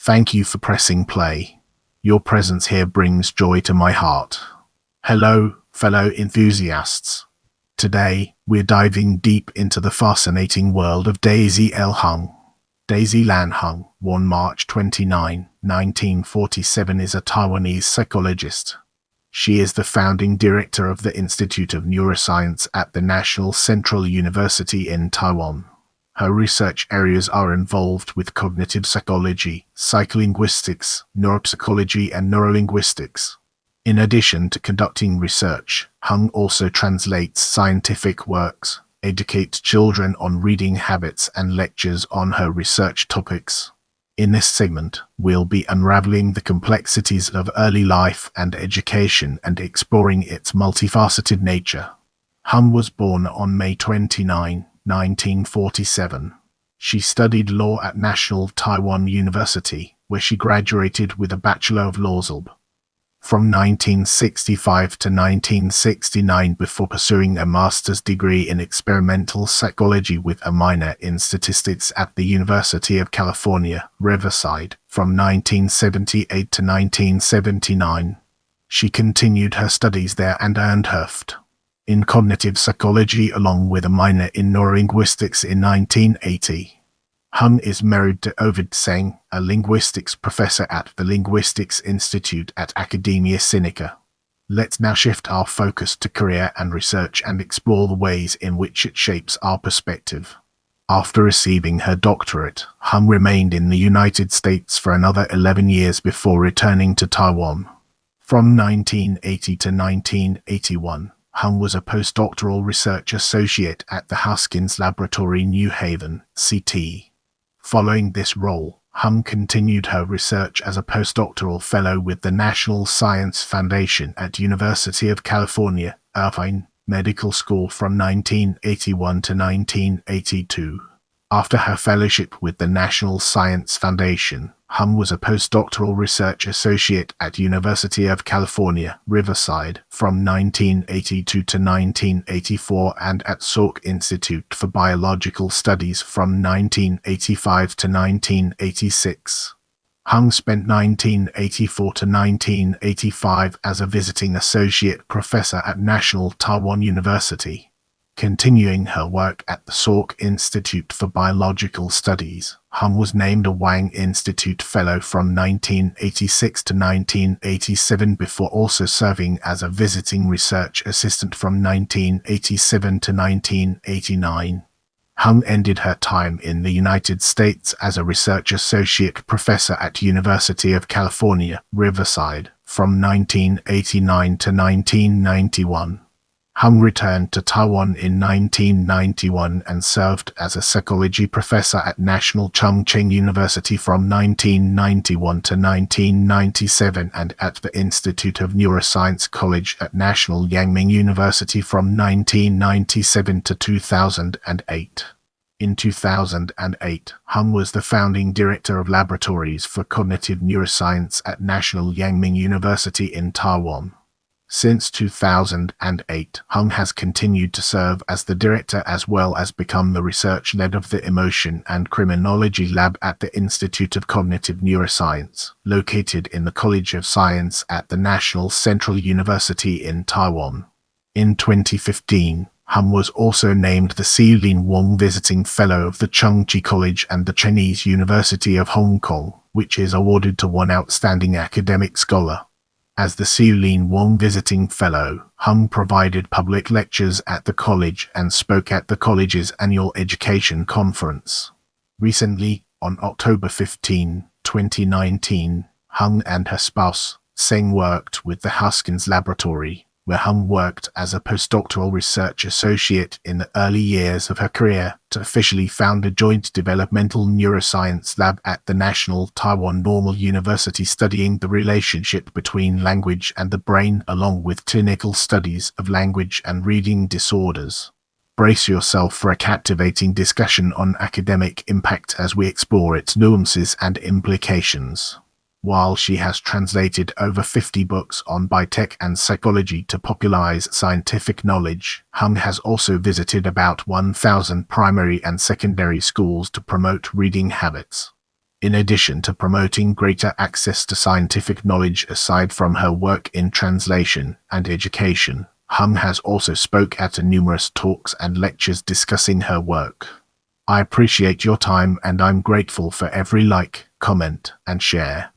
Thank you for pressing play. Your presence here brings joy to my heart. Hello, fellow enthusiasts. Today, we're diving deep into the fascinating world of Daisy L. Hung. Daisy Lan Hung, born March 29, 1947, is a Taiwanese psychologist. She is the founding director of the Institute of Neuroscience at the National Central University in Taiwan. Her research areas are involved with cognitive psychology, psycholinguistics, neuropsychology, and neurolinguistics. In addition to conducting research, Hung also translates scientific works, educates children on reading habits, and lectures on her research topics. In this segment, we'll be unraveling the complexities of early life and education and exploring its multifaceted nature. Hung was born on May 29, 1947. She studied law at National Taiwan University, where she graduated with a Bachelor of Laws. From 1965 to 1969 before pursuing a master's degree in experimental psychology with a minor in statistics at the University of California, Riverside. From 1978 to 1979, she continued her studies there and earned her Ph.D. in cognitive psychology along with a minor in neurolinguistics in 1980. Hung is married to Ovid Seng, a linguistics professor at the Linguistics Institute at Academia Sinica. Let's now shift our focus to career and research and explore the ways in which it shapes our perspective. After receiving her doctorate, Hung remained in the United States for another 11 years before returning to Taiwan. From 1980 to 1981, Hung was a postdoctoral research associate at the Hoskins Laboratory, New Haven, CT. Following this role, Hung continued her research as a postdoctoral fellow with the National Science Foundation at University of California, Irvine Medical School from 1981 to 1982. After her fellowship with the National Science Foundation, Hung was a postdoctoral research associate at University of California, Riverside from 1982 to 1984 and at Salk Institute for Biological Studies from 1985 to 1986. Hung spent 1984 to 1985 as a visiting associate professor at National Taiwan University. Continuing her work at the Salk Institute for Biological Studies, Hung was named a Wang Institute Fellow from 1986 to 1987 before also serving as a visiting research assistant from 1987 to 1989. Hung ended her time in the United States as a research associate professor at University of California, Riverside, from 1989 to 1991. Hung returned to Taiwan in 1991 and served as a psychology professor at National Chung Cheng University from 1991 to 1997 and at the Institute of Neuroscience College at National Yangming University from 1997 to 2008. In 2008, Hung was the founding director of Laboratories for Cognitive Neuroscience at National Yangming University in Taiwan. Since 2008, Hung has continued to serve as the director as well as become the research lead of the Emotion and Criminology Lab at the Institute of Cognitive Neuroscience, located in the College of Science at the National Central University in Taiwan. In 2015, Hung was also named the Seilin Wong Visiting Fellow of the Chung Chi College and the Chinese University of Hong Kong, which is awarded to one outstanding academic scholar. As the Seilin Wong Visiting Fellow, Hung provided public lectures at the college and spoke at the college's annual education conference. Recently, on October 15, 2019, Hung and her spouse, Seng, worked with the Hoskins Laboratory, where Hung worked as a postdoctoral research associate in the early years of her career, to officially found a joint developmental neuroscience lab at the National Taiwan Normal University studying the relationship between language and the brain along with clinical studies of language and reading disorders. Brace yourself for a captivating discussion on academic impact as we explore its nuances and implications. While she has translated over 50 books on biotech and psychology to popularize scientific knowledge, Hung has also visited about 1,000 primary and secondary schools to promote reading habits. In addition to promoting greater access to scientific knowledge aside from her work in translation and education, Hung has also spoke at numerous talks and lectures discussing her work. I appreciate your time and I'm grateful for every like, comment, and share.